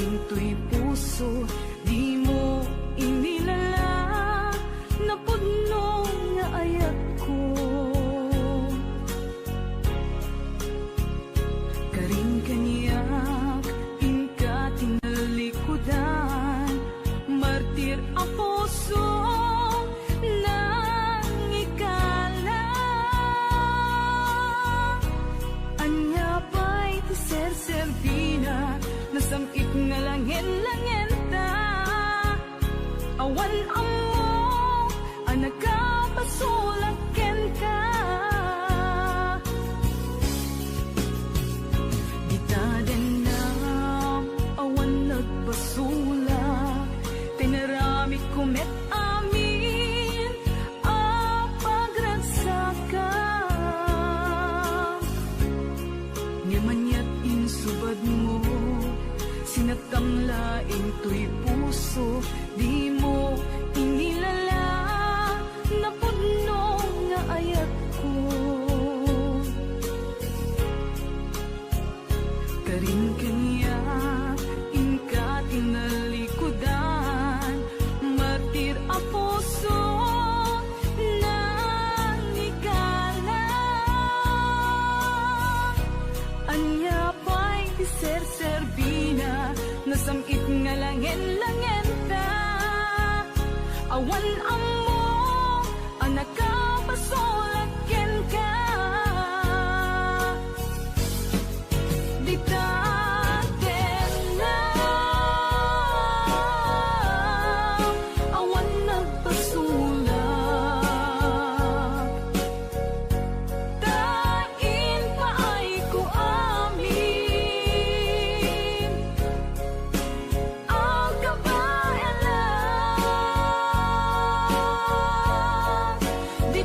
into'y puso, di mo inilala, napudno nga ayat ko. Karing kaniyak, inka tinalikudan, martir ang puso nang ikala. Anya pa'y tiser-servina, nasamit nga langin-langin ta. Awan amo, anak ka pasulaken ka. Bitaden na, awan nagbasula, tinarami kumet amin, apagragsaka. Ngimanyat insubad mo, sinatamlaing to'y puso, di mo inilala, napudno nga ayat ko. Karing kanya, inka tinalikudan, martir ang puso nang ikala. Anya pa'y tiser-servina, nasamit nga langin-langin ta. Awan amo, anak ka pasulaken ka. Bitaden na, awan nagpasulak, tain pa ay ko amin, ang kabaelan. Di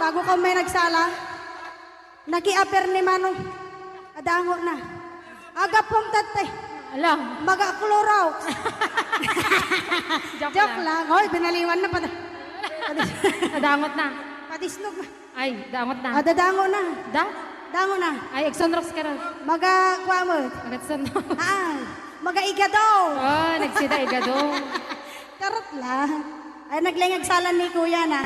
bago ka may nagsala, nakiaper ni Manong. Adango na. Aga pong tate, Ala, mag-aklorox. joke, Joke lang. lang. Hoy, binaliwan na pa. Nadangot na. Patisnog na. Ay, dangot na. Dadango na. Da? Dango na. Ay, Exonrox ka rin. Maga-kuha mo. Exonrox. Ah, maga-igadaw. Oh, nagsida igado. Karot lang. Ay, naglingagsalan ni Kuya na.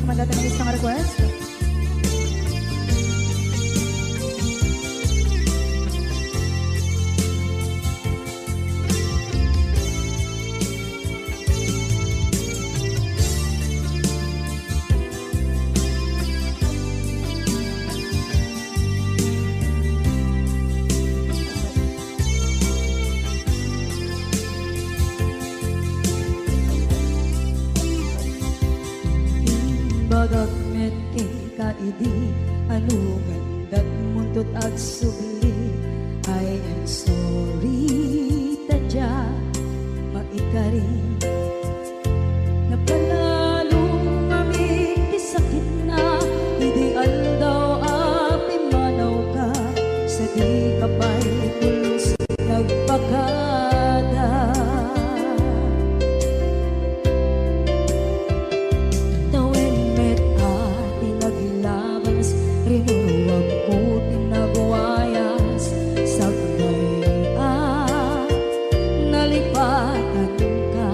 Kumandata ng isang request. Bagat met kaidi anungan dat muntot ag subli I am sorry tadya maikari napanalo mami ti sakit na ideal daw api manaw ka sa di kapay pulos nagpakada rinuwag ko tinagwayas sagnay nalipatan ka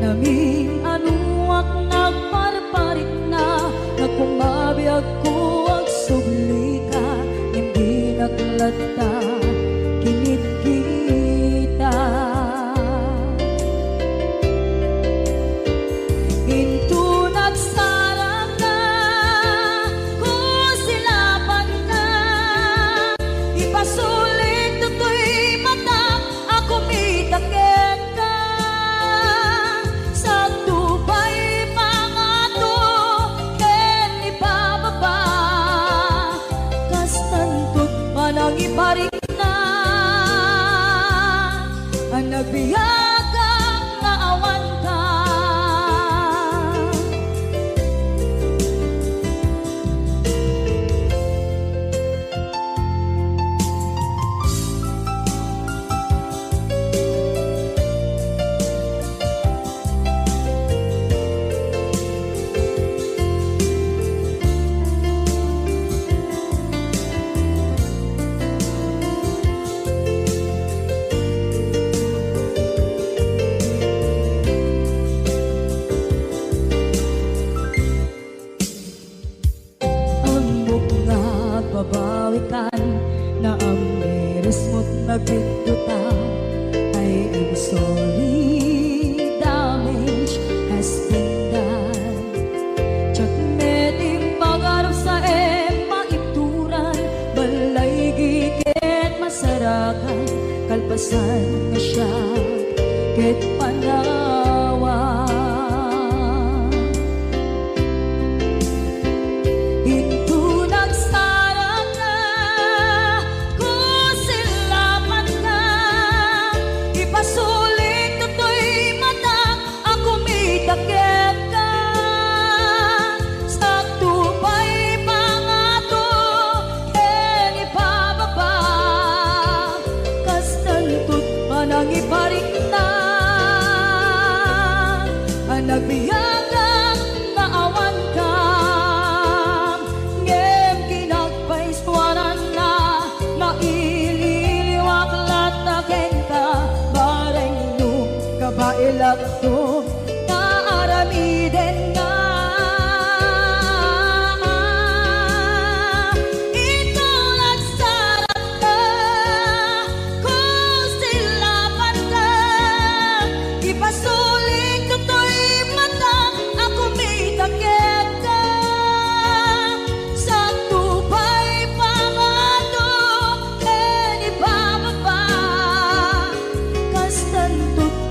naming anuak nagparparit na nagkumabiyag ko ang subli ka hindi naglata kinit kita into nagsarang na pasulit to'y mata ako mitakit ka sa tubay mga to ken ipababa kastantot manang iparik na ang nagbiyagang naawan ka babawikan na ang miris mo't nagpinduta I am sorry damage has been done Tsak meting pangarap sa maituran balay gigit masarakan kalpasan na siya ket panawa nang iparik na ang nagbiyagang naawan ka ngem kinagpaiswanan na maililiwak lataken ka bareng nung kabailak to naaramiden nga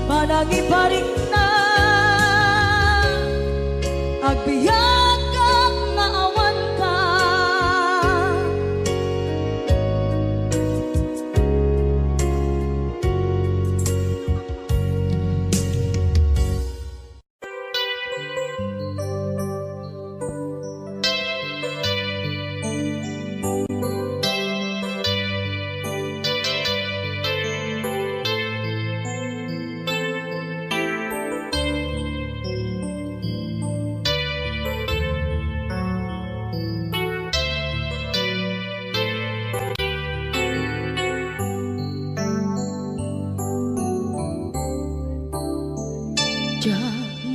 manang iparik na agbiyak kang naawan ka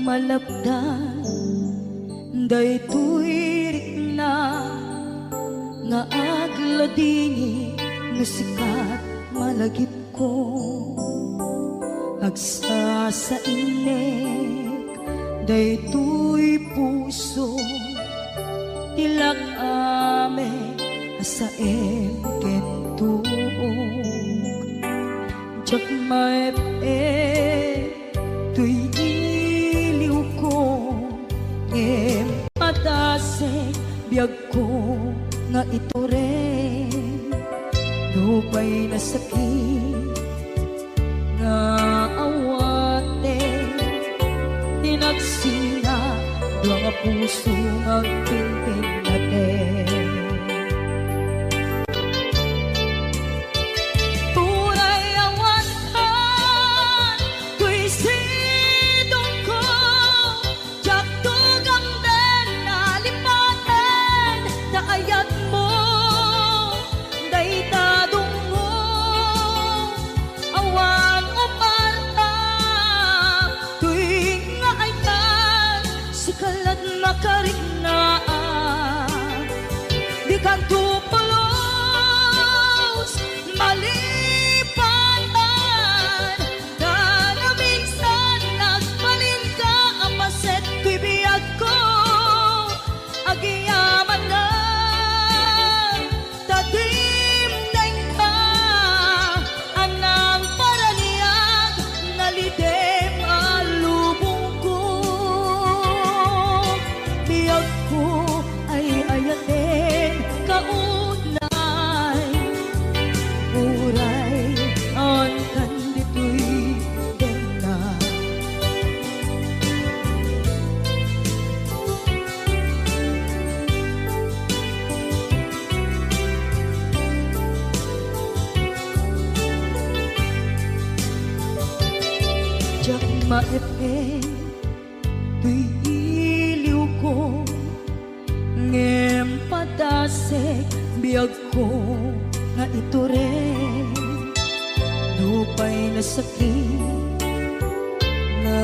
malapdan daytoy rikna nga agladini nga sikat malagip ko agsa sa inek daytoy puso tilak ame asaem kentuog jak maep tuy iliw ko em patasek biyag ko nga ito rin lupay na sakit nga awate tinagsinga dua nga puso nga pimpin natin puray awantan kuy sidong ko jak tugang den nalipaten na ayat mo daytadong mo awan umarta tuwing nga ayat sikalat makariknaan di ka tupulos malipatan na na minsan nagbalin ka ang maset bibiyag ko agiyaman na tatimneng ka anang paraniyag nalidem alubong ko biyag ko ay ayatin kaunay uray ang kandito'y dena jak maepen tuy iliw ko ngem padasek biyag ko nga ito rin lupay na sakit na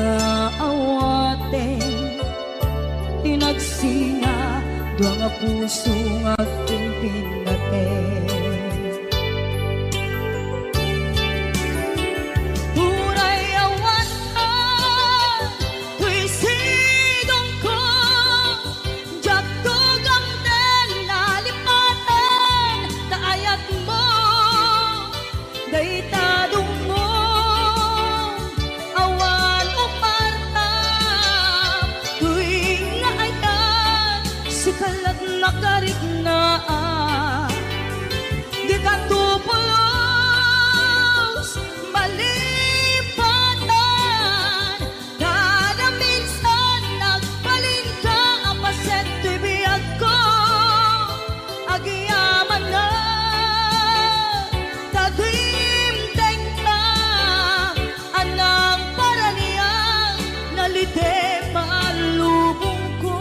awaten tinagsinga dua nga puso nga pimpin natin puray awantan kuy sidong ko jak tugang den nalipaten na ayat mo daytadong mo awan umarta tuwing nga ayat sikalat nakariknaan di ka tupulos malipatan kada minsan nagbalin ka ang paset bibiyag ko agiyaman na tadimteng na anang paraniyang nalite malubong ko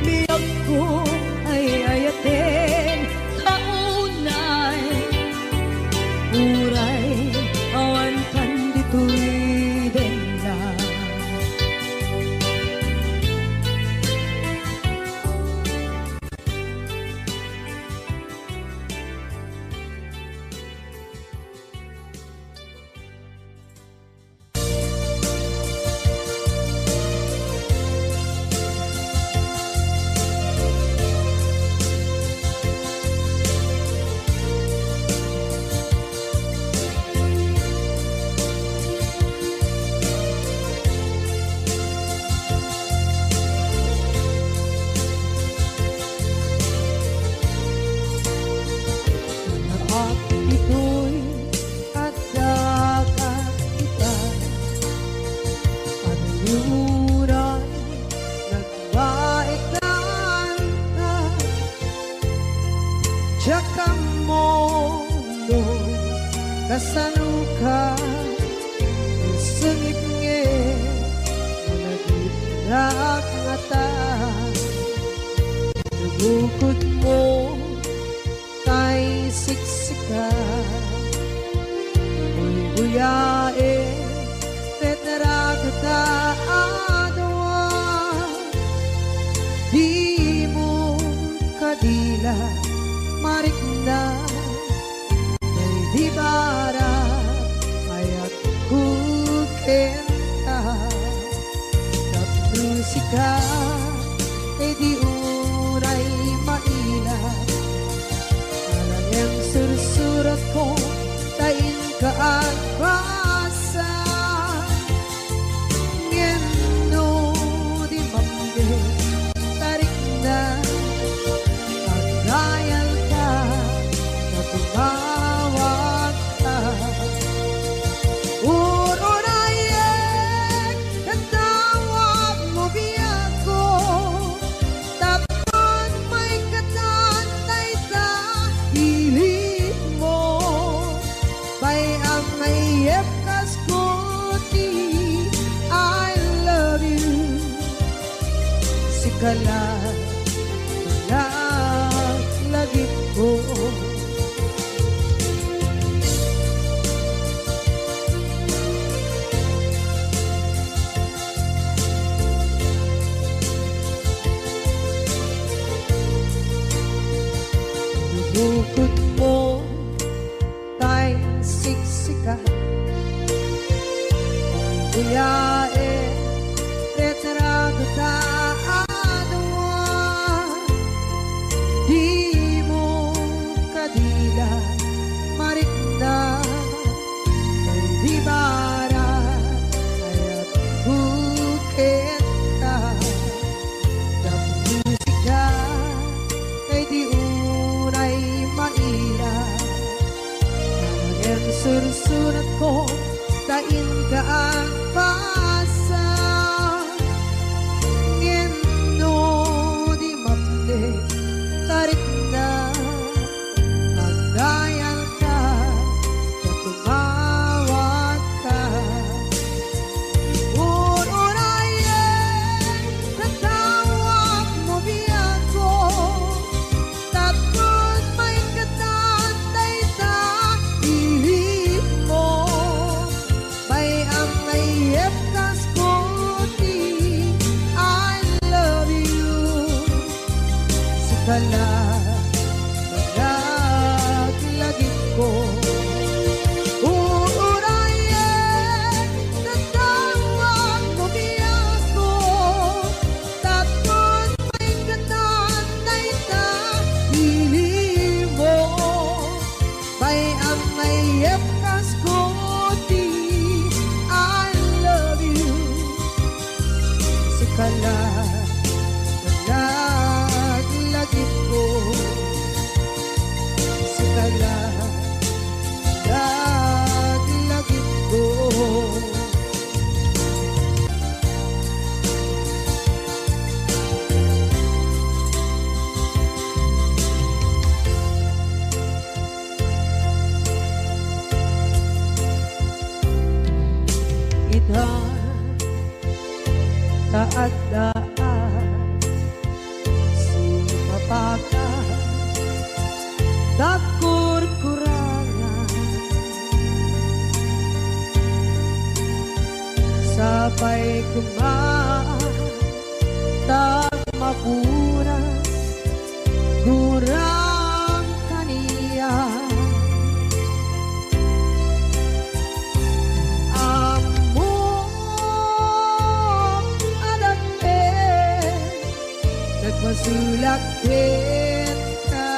biyag ko ay ayatin kaunay uray awan kandito'y denda at ito'y kadagat kita at luray nagbaikan ka tsaka mo no kasanuka sungit nge nagitrak ngata nabukod mo tay siksika Uy buyae tetra kata adwa Manila, marikna may di bara ayat kukenta musika ay di unay maila alam yang sursurat ko tain ka at basa ngeno di mambe tarik na pagdayal ka na tumawag ka urunayek katawag mo biyako tapon may katantay sa hilig mo bay ang mayep kaskuti I love you sikala lagi ko bukod mo tayong siksikan kuyae retrado taadwa di mo kadila marikna may di bara ayat buketa ng musika ay di unay maila ang sursurat ko tain ka ang pasa ngeno di mamde tarik na magdayal ka na tumawag ka ururayan natawag mo biyako tapos may katantay sa hilig mo bay ang mayep kaskuti I love you sikala lagi ko uurayan natawag mo biyako tapos may katantay sa hilig mo bay ang mayep kaskuti I love you sikala lagi ko sikala lagi ko idhan taadaan sumapaka dakur-kurangan sabay kumaan tag mapuras gurang kaniya nagpasulak ka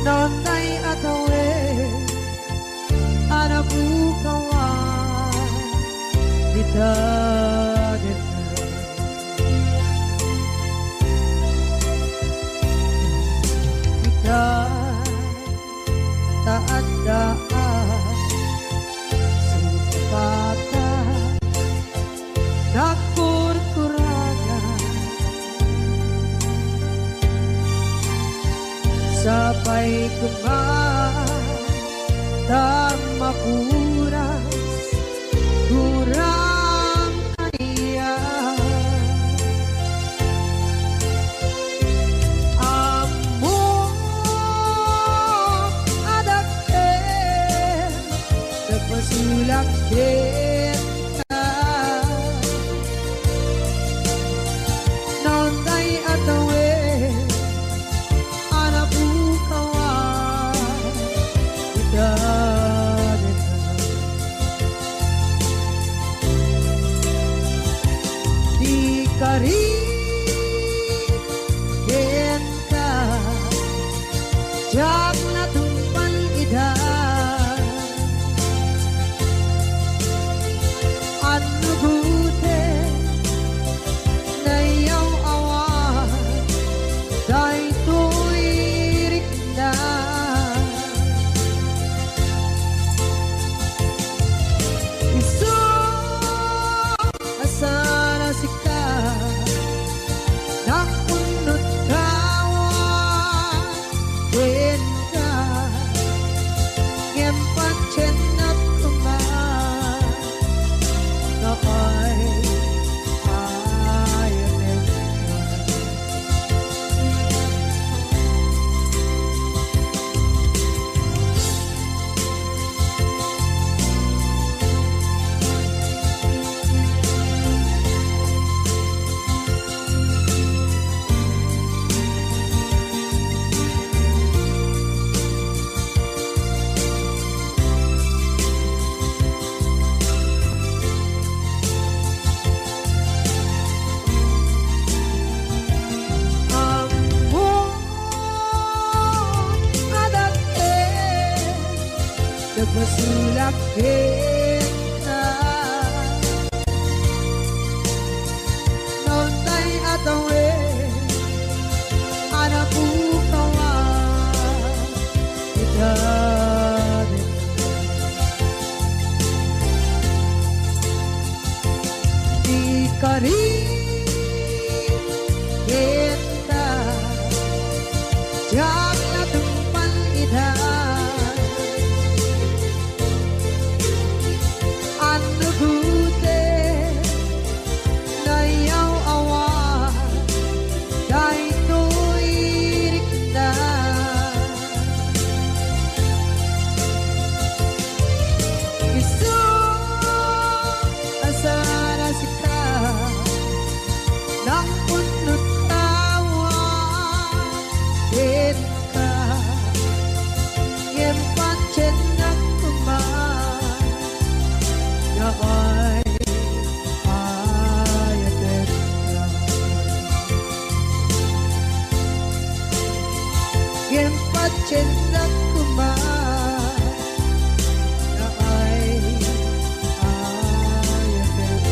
nonday atawe anabukawan kita kita taadaan sumapaka nakur-kurangan sabay kumaan tag mapuras gurang kaniya amo adake nagpasulak kita nonday atawin anak bukawan idanin di karin ka jak na tumpan idan ano gute na iyong awan dahil tuwirik na iso asana sika nakunot kawan din ka ngempat chenat kuman na ay ayanin nagmasulak kita noon tayo atawin anak bukawan idanin di karin kita jak na tumpan idan ano gute na iyong awan dahil tuwirik na iso asana sika ng punot tawa din ka ngempat chenang kuman na ay ayanin na ngempat chenang kuman na ay ayanin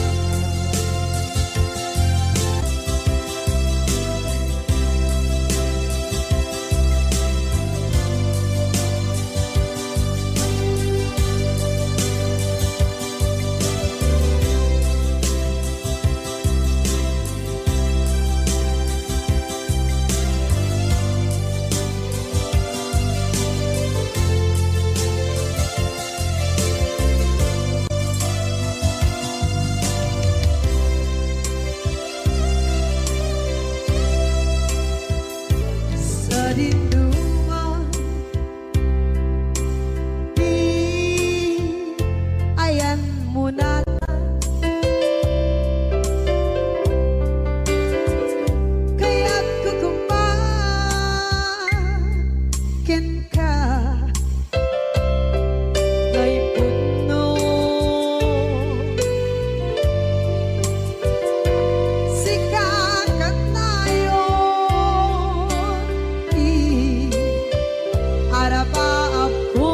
sa dinduman di ayan mo na kaya't kukumakin ka ngay puno sikakat tayo di arapaap ko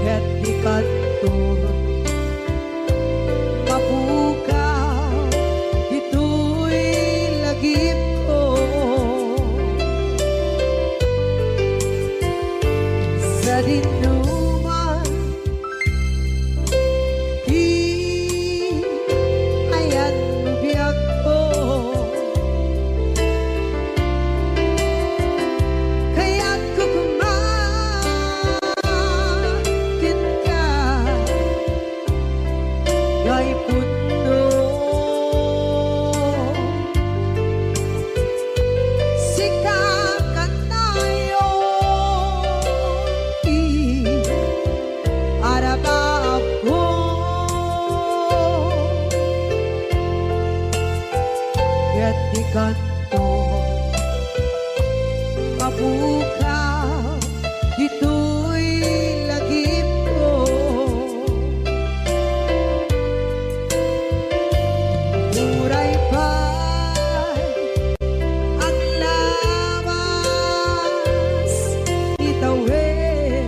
ket di kanto mapukaw ito'y lagip ko sa dinuman di ayan biyak ko kaya't kukumakin ka ngay puno sikakat tayo di arapaap ko kanto mabukaw dito'y lagip ko. Muray pa'y ang lawas itawid.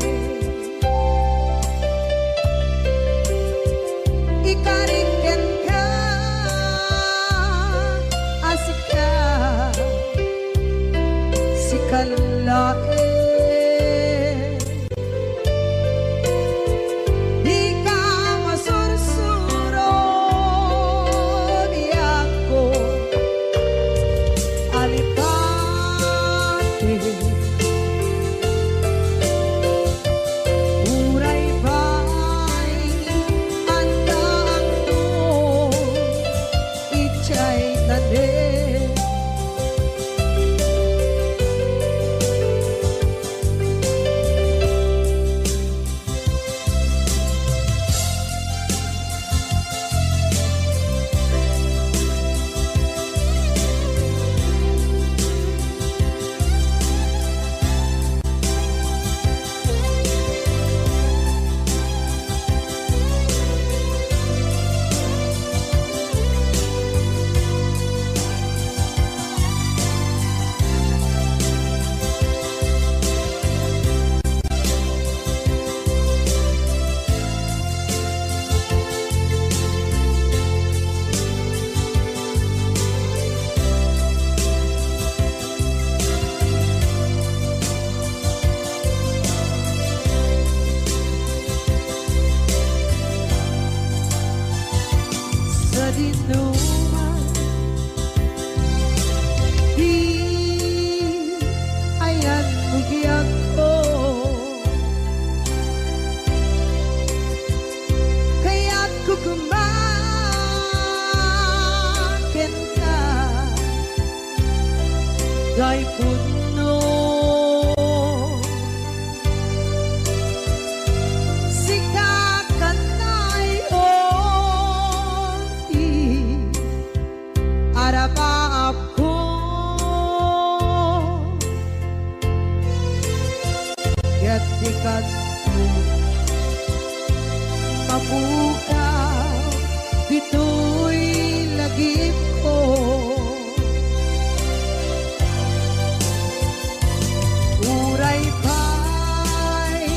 Ikariken ka asika si kalae. Di ka masursuro biyak ko alipate. Uray ba'y andaan mo ichay tanin. Sa dinuman di ayan bugyan ko, kaya't kukumakin ka gay puno. Araba ako kaya't ikat mo mabukaw dito'y lagip ko. Uray pa'y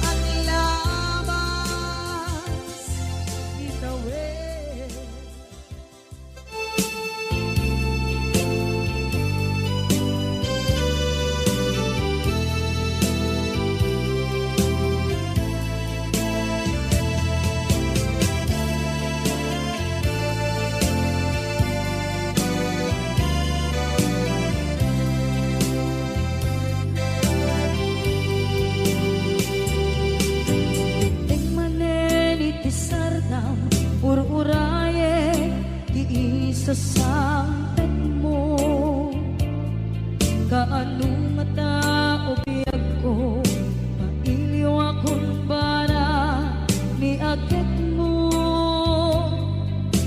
ang lamas itawid. Ururaye di isa sampet mo kaano mata o biyag ko mailiw akong bara ni agit mo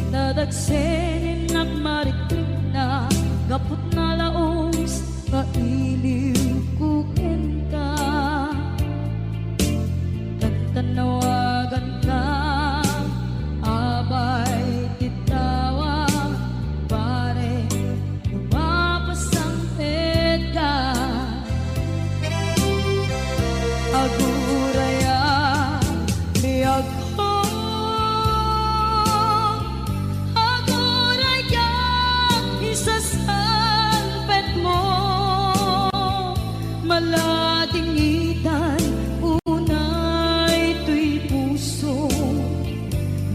nadagsenin nagmaritrip na gapot na laos mailiw kukin ka tanawagan ka abay titawa pare lumapasang edka aguraya biyag ko aguraya isasalpet mo maladingitan unay tuy puso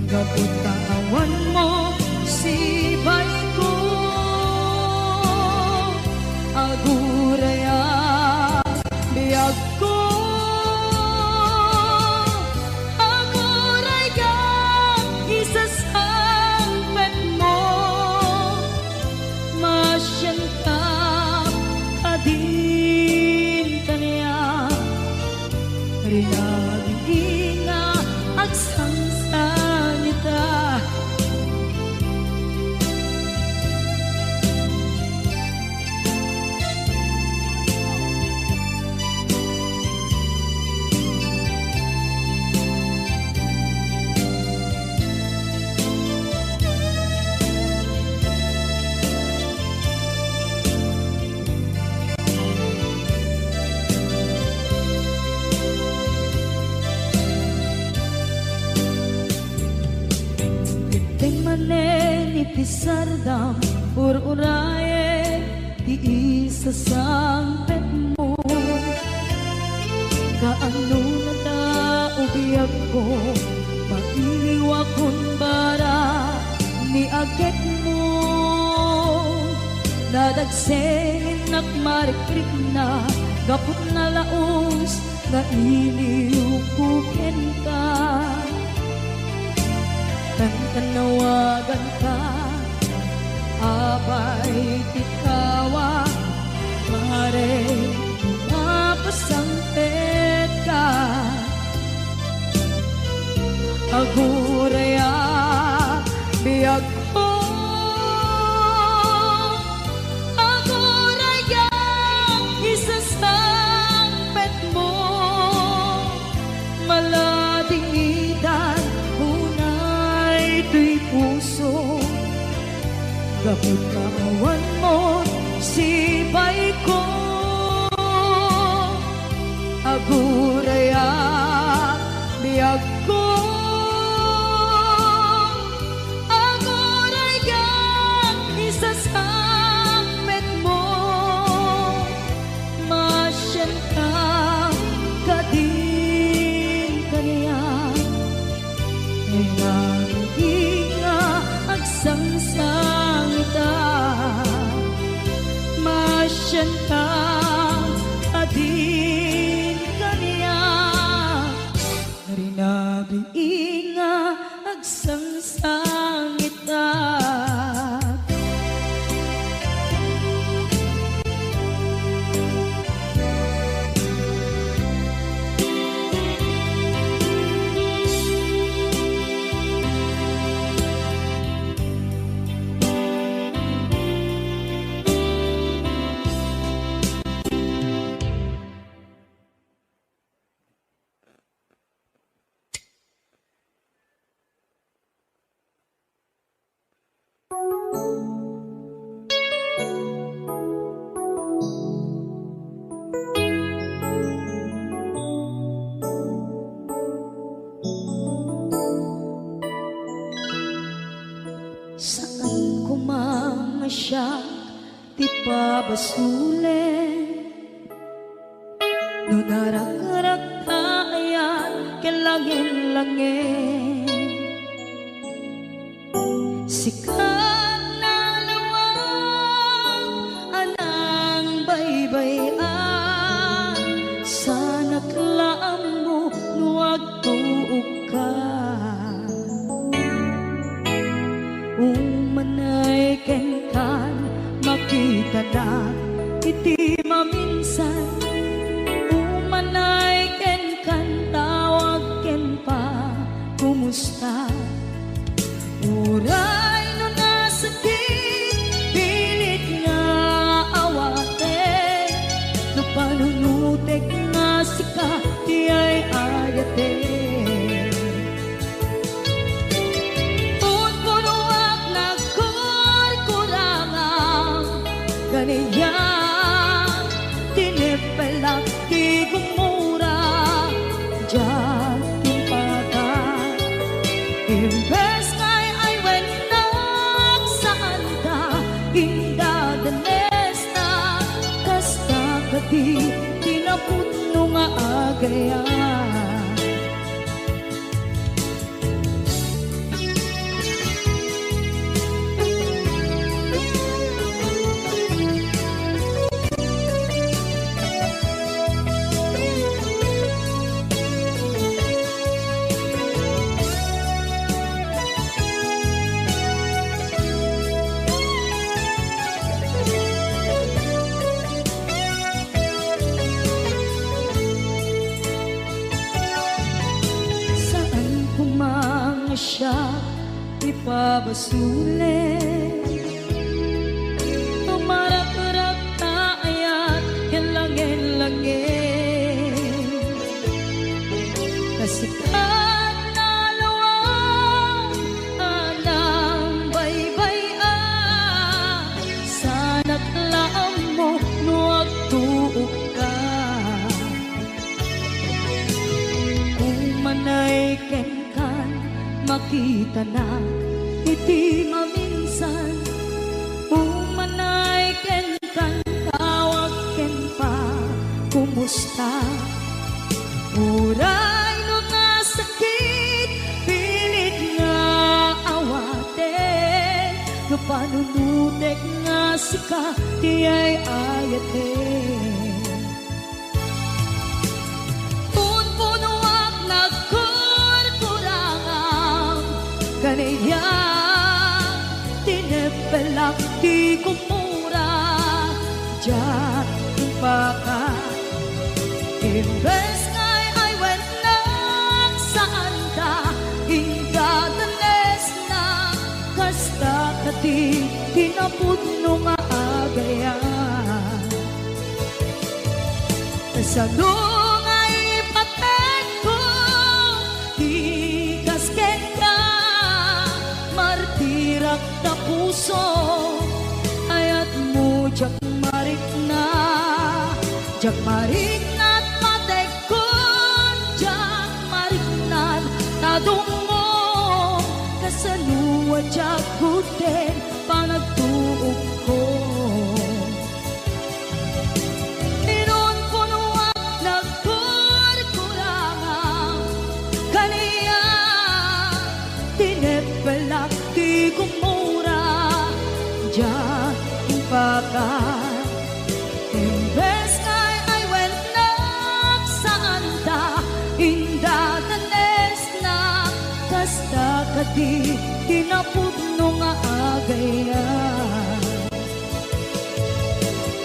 kaputawan mo si bay ko aguraya biyag ko aguraya isasalpet mo masyan ka kadin kaniya rinaging ina agsang sanita ti sardam ur-uraye ti isa sampet mo. Kaano na ta ubiyag ko mailiwa kun bara ni aget mo. Nadagsenin nagmarikrik na gapot na laos na iliukukin ka. Tanawagan ka abay tikawa mare mapasampet ka. Aguraya biyag ko, aguraya isasampet mo. Malading idan hunay tuy puso gapot kaawan mo sibay ko. Aguraya biyag ko, aguraya isasampet mo. Masyan ka kadin kaniya nga agsangsang ita. Masyan ka adin kaniya narinabi nga agsangsang ita. Saan ko mga siya ti pabasule no narak-arak tayan kelangin-langin. Sikat na lawag anang baybayan sa naklaan mo nuwag tuog ka. Umanay ken kan makita na iti maminsan. Umanay ken kan tawag ken pa kumusta. Uray no nasakit pilit nga awate no panunutek nga sika di ay ayate. Kaniya tinipelak di gumura dyan timpagan. Imbes ngay ay wenak saan ka indadanes na kasta kati tinaputno nga agayan. Siya ipabasule tumarak-rak taayat hilangin-langin. Kasikat na lawang anang baybayan sa naklaan mo nuwag tuog ka. Umanay ken makita na iti maminsan. kumusta? Uray no nga sakit, pilit nga awaten, no panunutek nga sika, di ay ayaten. Punpunuak nagkurkurangang, kaniya, tinepelak di kumura, diyan baka. Imbes nga'y ay wenak saan ta, ingdadanes na, kasta kati, tinapudno nga agayan. Kasadong ay patek ko, di kasken ka, martirak na puso, ayat mo jak marik na, jak marik na't patek ko, jak marik na't tadungo, kasaluwa jak guten, panagtuog ko. Inon punuak nagkurkurangang, kaniya, tinepelak di kumura, diyan baka. Imbes nga'y ay wenak saan ta, indadanes na, kasta kadi, tinapudno nga agayan.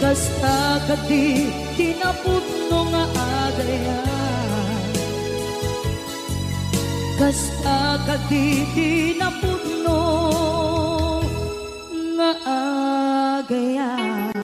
Kasta kadi, tinapudno nga agayan. Kasta kadi, tinapudno nga agayan.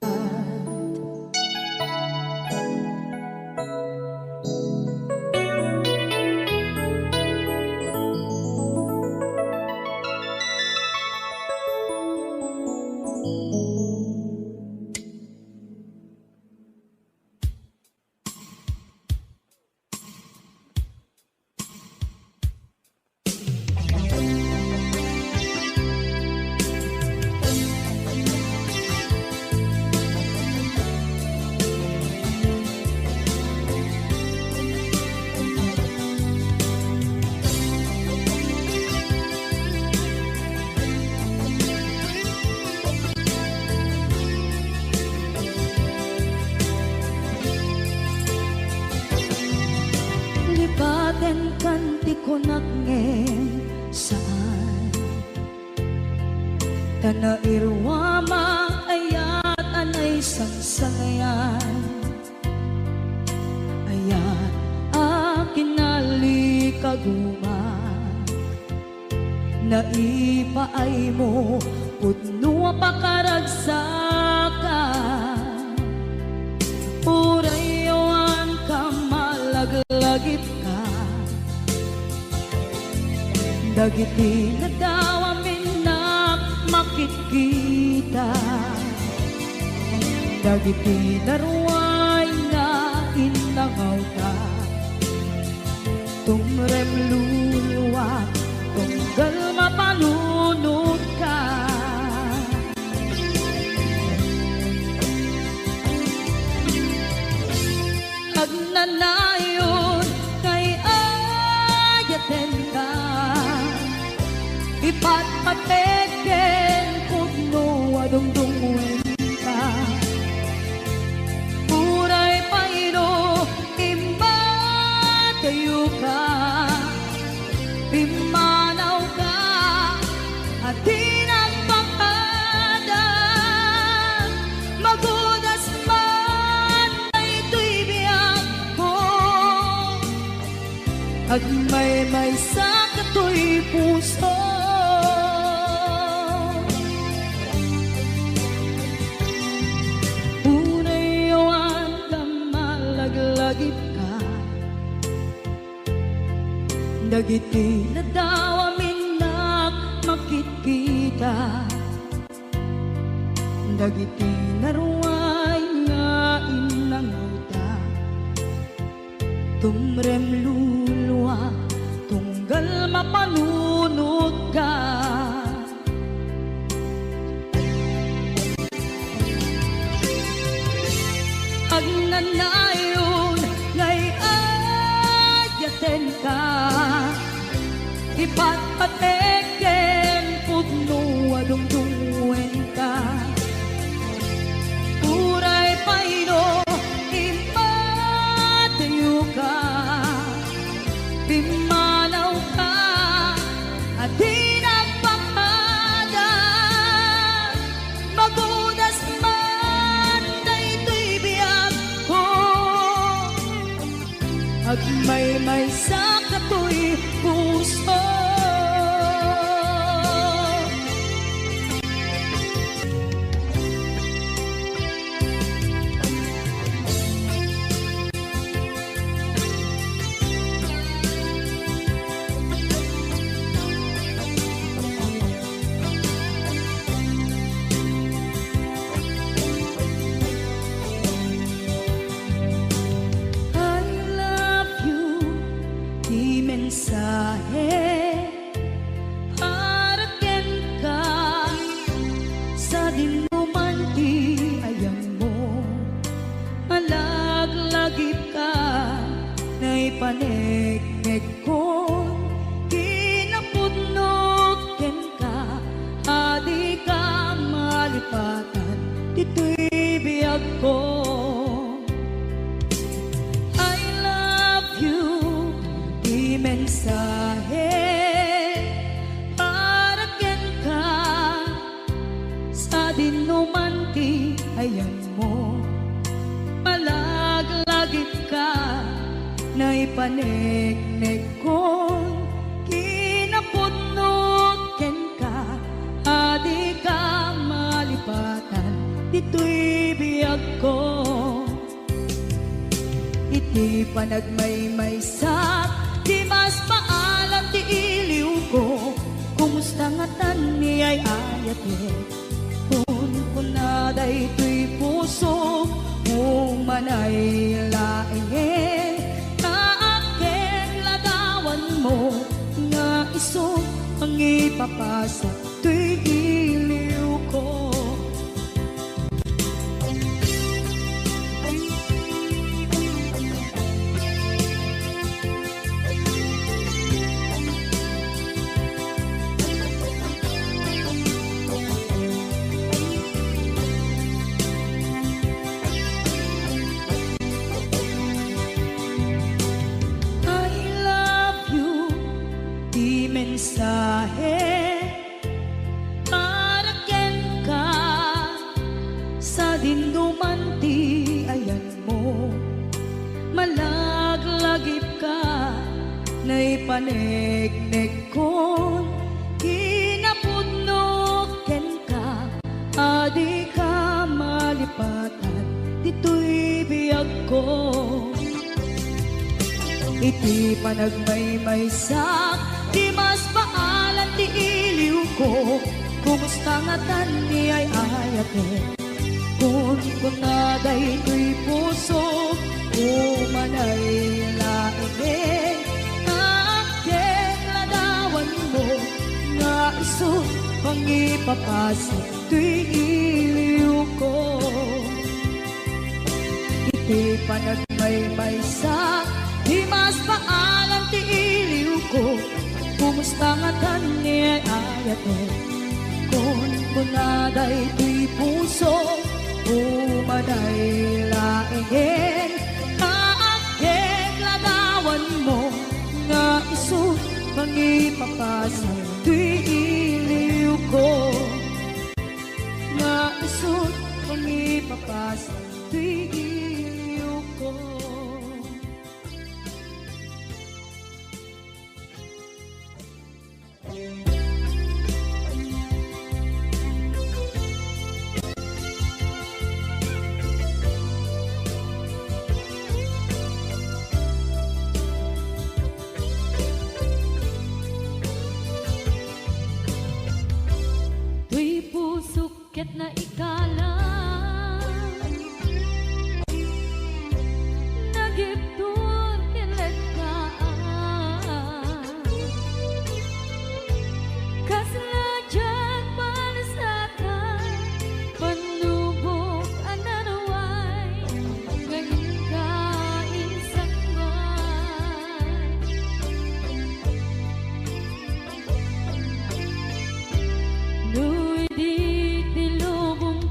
Lipaten kanti ko nagngeng saan, tanairwama ayat anay sangsangayan, ayat akin nalikaguma, naipaay mo pudno pakaragsakan, urayawan ka malaglagip ka, dagiti na daw amin na makikita, dagiti naruay na inangaw ka, tumrem luluwa, tunggal mapalunod ka. Agnanayon kay ayaten ka, ipatpateken pudno adungdungwen ka, uray pairo imatayo ka, imanaw ka, at tinagpakadan, magudas man ay ito'y biyak ko, at may sakato'y puso. Unayawan ka malaglagip ka, dagiti na daw amin na makikita, dagiti naruay nga inangauta, tumrem luluwa, tunggal mapalunod ka. Agnanayon ayan mo, malaglagip ka, na ipanegnek kong kinapudnot ken ka, adi ka malipatan, dito'y biyag ko. Iti panagmaymaysak, di mas paalam ti iliw ko, kumusta nga tan ni ay ayate, kun na daytoy puso, umanay laeng, naakit ladawan mo, nga iso ang ipapasa, to'y iliw ko. Mensahe para ken ka sa dinduman ti ayan mo, malaglagip ka, na ipanegnek ko, kinapudnok ken ka, adi ka malipatan, dito'y biyag ko. Iti panagmaymaysak, di mas paalan ti iliw ko, kumusta nga tan ni ay ayate, kun na daytoy puso, umanay laeng, naakit ladawan mo, nga iso pang ipapasa, to'y iliw ko. Iti panagmaymaysak, di mas paalam ti iliw ko, kumusta nga tan ni ay ayate, kun na daytoy puso, umanay laeng, naakit ladawan mo, nga iso pang ipapasa, to'y iliw ko, nga iso pang ipapasa, to'y iliw ko. Tuy pusok ket na ikalang nagiptur kinlekaan, kaslajag malasatan, panubok ananaway, ngayon kain sakmay. Nuy di tilubong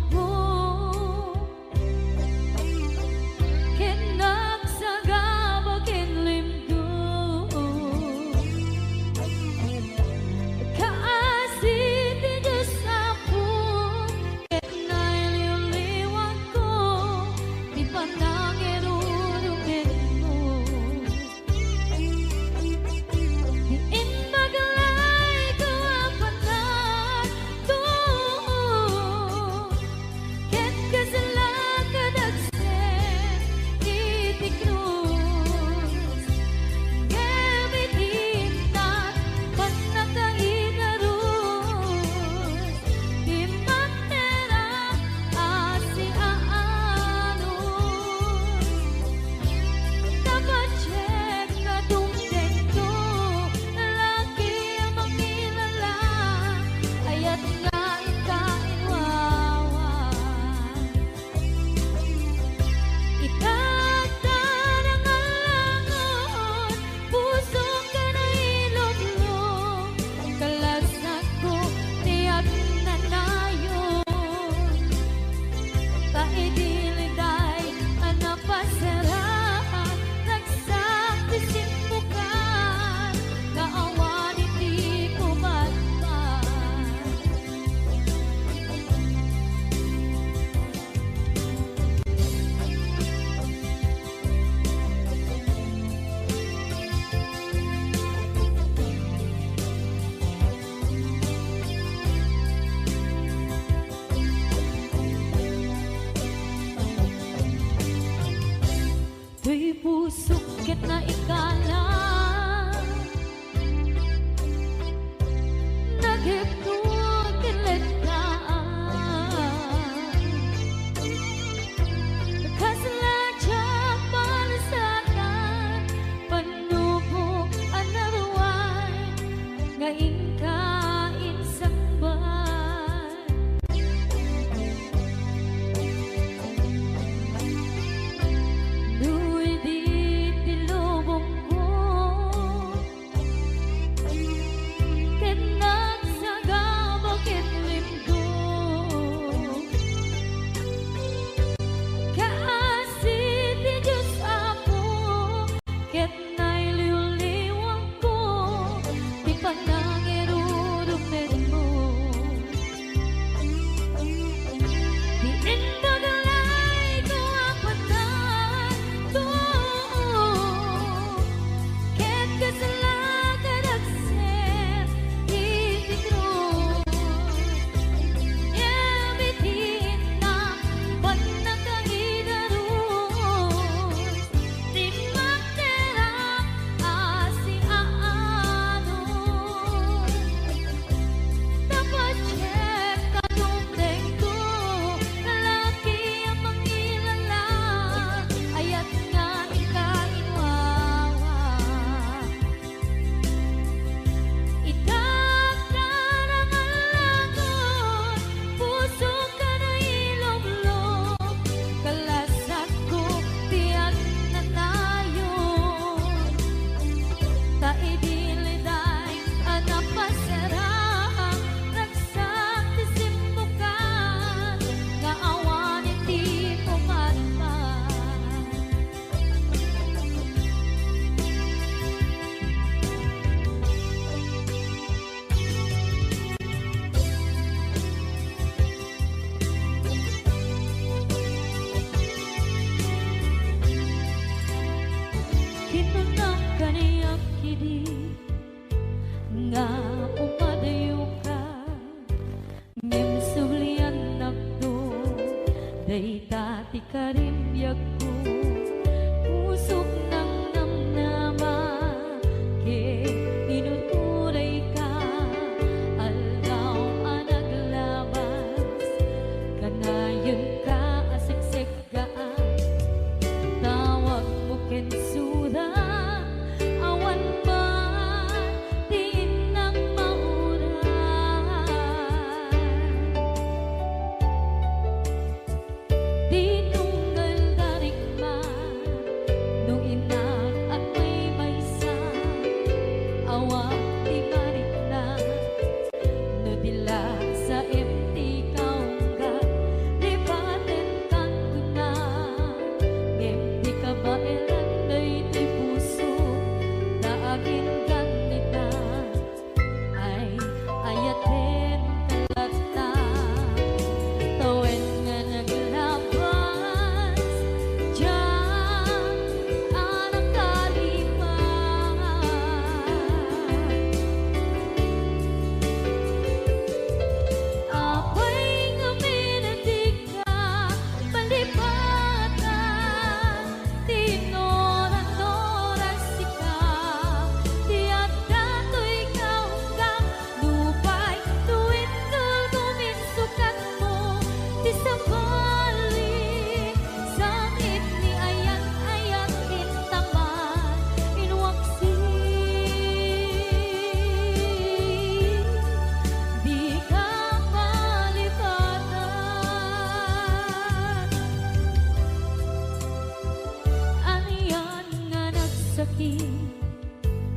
Kay dati ka rin biyag ko, pusok ng namnama, kay tinuturay ka, aldaw ang naglabas, kanayon ka asiksik gaan, tawag mo kensura, awan man, tiin ng mauran. Tinunggal darigman nung inag at may sa awa di marikna no dila sa empty kaungga lipaten kan kuna empty ka ba elan di puso daagin ganita ay ayaten talata tawen nga naglabas diyan anak kalipas apay nga minatig ka palipatan tinoran-noran sika diat dato'y kaunggang lupay tuwin guminsukat mo di sa balik sakit ni ayat-ayat intaman inwaksi di ka palipatan aniyan nga nagsakit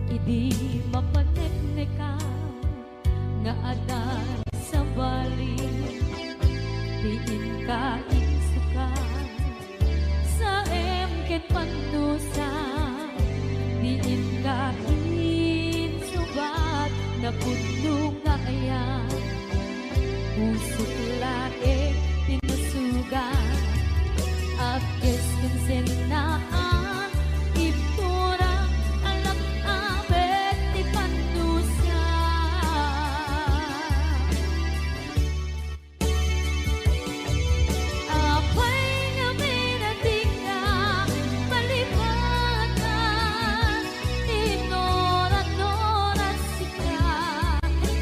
idi mapaneknekan nga adan sa balik diin ka insukan sa emket panusa diin ka insubat na puno nga ayan pusok lae tinusugan at kinsenaan ipurang alam abet ti panusa apay nga minatig ka palipatan tinoran-noran sika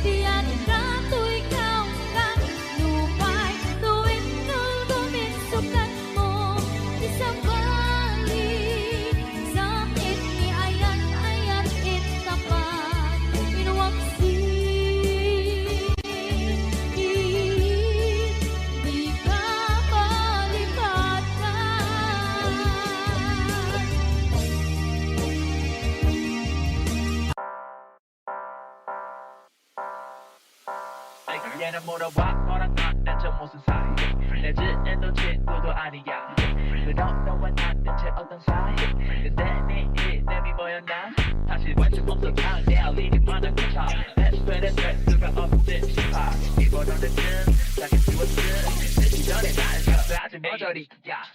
diyan dato'y kaunggang lupay tuwin guminsukat mo di sa balik sakit ni ayat-ayat intapan inwaksi di ka palipatan. 얘는 물어봐 너랑 나 대체 무슨 사이 내 지혜도 친구도 아니야 그럼 너와 나 대체 어떤 사이 근데 네 이름이 뭐였나 사실 관심 없었다 내 알리기만 한 거참 Let's play the threat 수가 없듯 싶어 이번호는 자기 지웠듯 내 시절에 날 값싸지 모조리 야